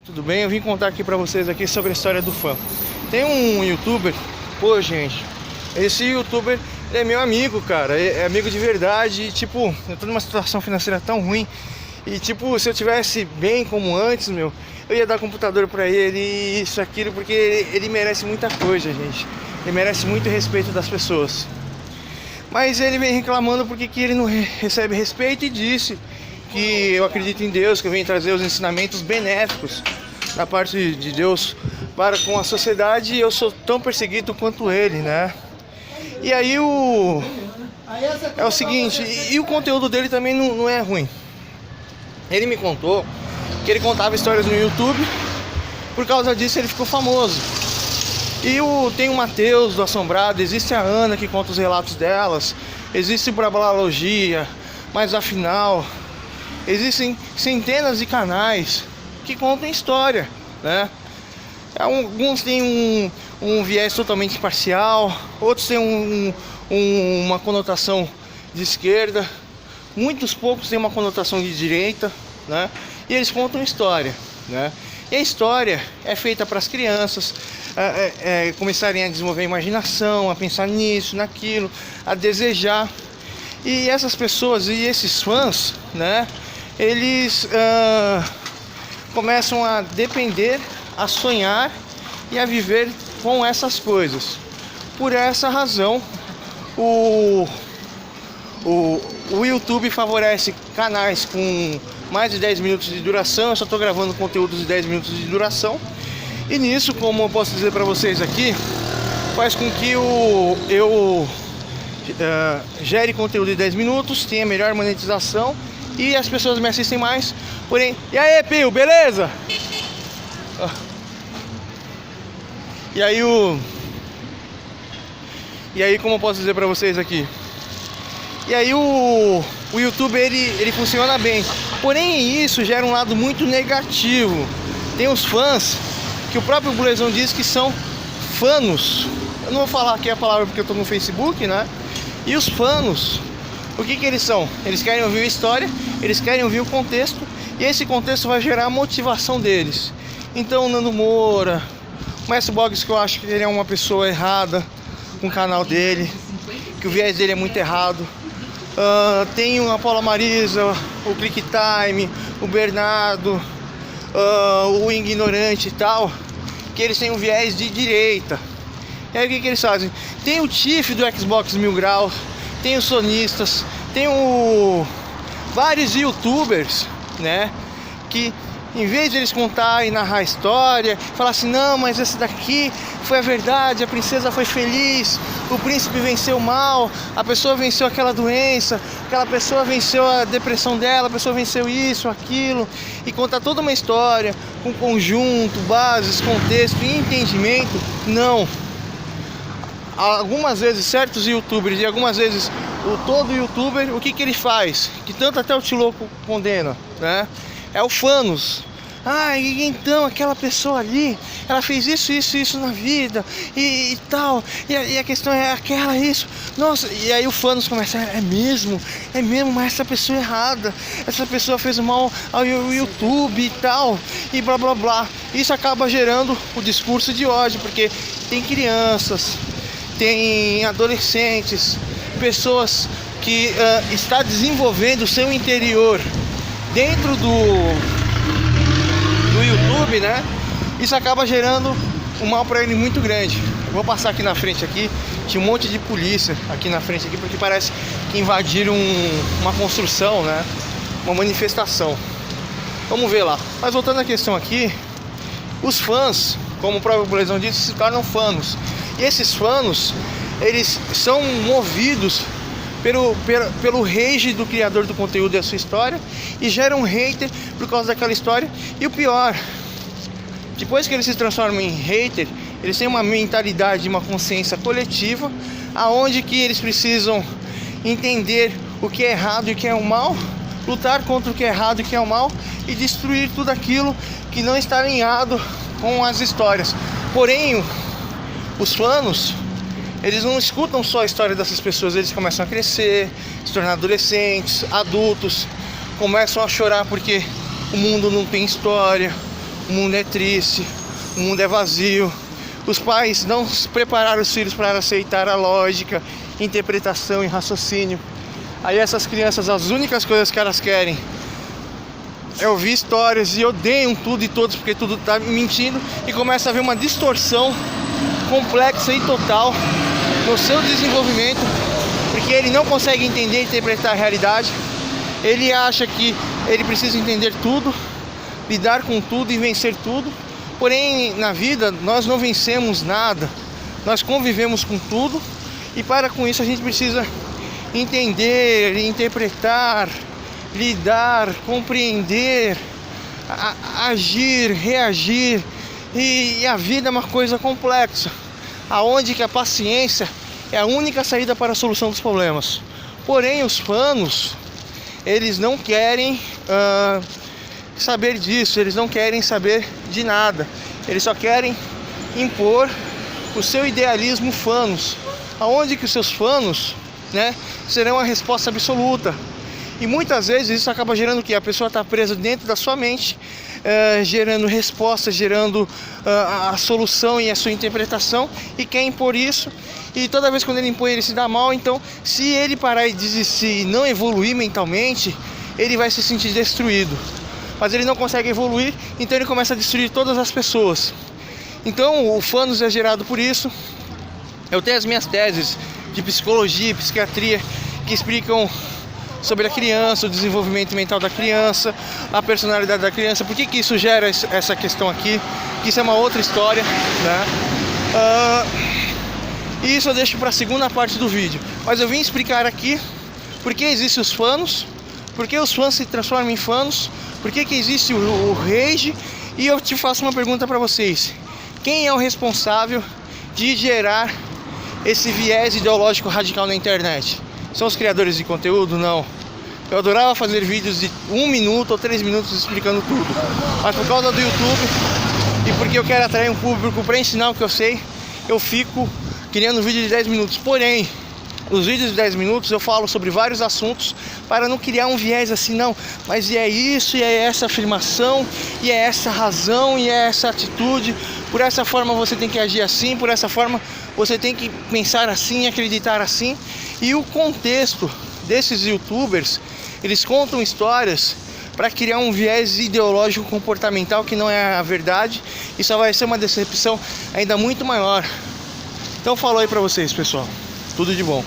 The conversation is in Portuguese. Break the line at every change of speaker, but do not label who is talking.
Tudo bem? Eu vim contar aqui pra vocês aqui sobre a história do fã. Tem um youtuber, pô gente, esse youtuber ele é meu amigo, cara, é amigo de verdade. E, tipo, eu tô numa situação financeira tão ruim e tipo, se eu tivesse bem como antes, meu, eu ia dar computador pra ele, isso, aquilo, porque ele merece muita coisa, gente. Ele merece muito respeito das pessoas. Mas ele vem reclamando porque que ele não recebe respeito e disse que eu acredito em Deus, que eu venho trazer os ensinamentos benéficos da parte de Deus para com a sociedade, e eu sou tão perseguido quanto ele, né? E aí é o seguinte, e o conteúdo dele também não é ruim. Ele me contou que ele contava histórias no YouTube, por causa disso ele ficou famoso. E tem o Matheus do Assombrado, existe a Ana que conta os relatos delas, existe o Brablalogia, mas afinal existem centenas de canais que contam história, né? Alguns têm um viés totalmente parcial, outros têm uma conotação de esquerda, muitos poucos têm uma conotação de direita, né? E eles contam história, né? E a história é feita para as crianças começarem a desenvolver a imaginação, a pensar nisso, naquilo, a desejar. E essas pessoas e esses fãs, né? Eles começam a depender, a sonhar e a viver com essas coisas. Por essa razão, o YouTube favorece canais com mais de 10 minutos de duração. Eu só estou gravando conteúdos de 10 minutos de duração. E nisso, como eu posso dizer para vocês aqui, faz com que eu gere conteúdo de 10 minutos, tenha melhor monetização e as pessoas me assistem mais. Porém, e aí, Pio, beleza? E aí como eu posso dizer pra vocês aqui? E aí o YouTube ele funciona bem. Porém, isso gera um lado muito negativo. Tem os fãs que o próprio Bulezão diz que são fanos. Eu não vou falar aqui a palavra porque eu tô no Facebook, né? E os fanos, o que eles são? Eles querem ouvir a história, eles querem ouvir o contexto, e esse contexto vai gerar a motivação deles. Então o Nando Moura, o Mestre Boggs, que eu acho que ele é uma pessoa errada com o canal dele, que o viés dele é muito errado. Tem a Paula Marisa, o ClickTime, o Bernardo, o Ignorante e tal, que eles têm um viés de direita. E aí o que eles fazem? Tem o Tiff do Xbox Mil Graus, tem os sonistas, tem vários youtubers, né, que em vez de eles contar e narrar a história, falar assim, não, mas esse daqui foi a verdade, a princesa foi feliz, o príncipe venceu o mal, a pessoa venceu aquela doença, aquela pessoa venceu a depressão dela, a pessoa venceu isso, aquilo, e contar toda uma história com conjunto, bases, contexto e entendimento. Não. Algumas vezes certos youtubers e algumas vezes todo youtuber, o que ele faz? Que tanto até o Tiloco condena, né? É o fanos. Então aquela pessoa ali, ela fez isso na vida e tal, e a questão é aquela, isso, nossa, e aí o fanos começa, é mesmo, mas essa pessoa é errada, essa pessoa fez mal ao YouTube e tal, e blá blá blá. Isso acaba gerando o discurso de ódio, porque tem crianças, tem adolescentes, pessoas que está desenvolvendo o seu interior dentro do YouTube, né? Isso acaba gerando um mal para ele muito grande. Eu vou passar aqui na frente aqui, tinha um monte de polícia aqui na frente aqui, porque parece que invadiram uma construção, né? Uma manifestação. Vamos ver lá. Mas voltando à questão aqui, os fãs, como o próprio Bulezão disse, se tornam fanos. E esses fanos, eles são movidos pelo rage do criador do conteúdo e a sua história, e geram um hater por causa daquela história. E o pior, depois que eles se transformam em hater, eles têm uma mentalidade, uma consciência coletiva, aonde que eles precisam entender o que é errado e o que é o mal, lutar contra o que é errado e o que é o mal, e destruir tudo aquilo que não está alinhado com as histórias. Porém, os fanos, eles não escutam só a história dessas pessoas, eles começam a crescer, se tornar adolescentes, adultos, começam a chorar porque o mundo não tem história, o mundo é triste, o mundo é vazio. Os pais não prepararam os filhos para aceitar a lógica, interpretação e raciocínio. Aí essas crianças, as únicas coisas que elas querem é ouvir histórias e odeiam tudo e todos porque tudo está mentindo, e começa a haver uma distorção complexa e total no seu desenvolvimento, porque ele não consegue entender e interpretar a realidade. Ele acha que ele precisa entender tudo, lidar com tudo e vencer tudo. Porém, na vida nós não vencemos nada, nós convivemos com tudo, e para com isso a gente precisa entender, interpretar, lidar, compreender, agir, reagir. E a vida é uma coisa complexa, aonde que a paciência é a única saída para a solução dos problemas. Porém, os fanos, eles não querem saber disso, eles não querem saber de nada. Eles só querem impor o seu idealismo fanos, aonde que os seus fanos, né, serão a resposta absoluta. E muitas vezes isso acaba gerando o quê? A pessoa está presa dentro da sua mente, gerando respostas, gerando a solução e a sua interpretação, e quer impor isso. E toda vez quando ele impõe, ele se dá mal. Então, se ele parar e desistir e não evoluir mentalmente, ele vai se sentir destruído. Mas ele não consegue evoluir, então ele começa a destruir todas as pessoas. Então o fanos é gerado por isso. Eu tenho as minhas teses de psicologia e psiquiatria que explicam sobre a criança, o desenvolvimento mental da criança, a personalidade da criança. Por que isso gera essa questão aqui? Que isso é uma outra história, né? E isso eu deixo para a segunda parte do vídeo. Mas eu vim explicar aqui por que existem os fanos, por que os fãs se transformam em fanos, por que existe o rage. E eu te faço uma pergunta para vocês: quem é o responsável de gerar esse viés ideológico radical na internet? São os criadores de conteúdo? Não. Eu adorava fazer vídeos de 1 minuto ou 3 minutos explicando tudo, mas por causa do YouTube e porque eu quero atrair um público para ensinar o que eu sei, eu fico criando vídeo de 10 minutos. Porém, nos vídeos de 10 minutos eu falo sobre vários assuntos para não criar um viés assim, não, mas e é isso, e é essa afirmação, e é essa razão, e é essa atitude. Por essa forma você tem que agir assim, por essa forma você tem que pensar assim, acreditar assim. E o contexto desses youtubers, eles contam histórias para criar um viés ideológico comportamental que não é a verdade, e só vai ser uma decepção ainda muito maior. Então falou aí para vocês, pessoal. Tudo de bom.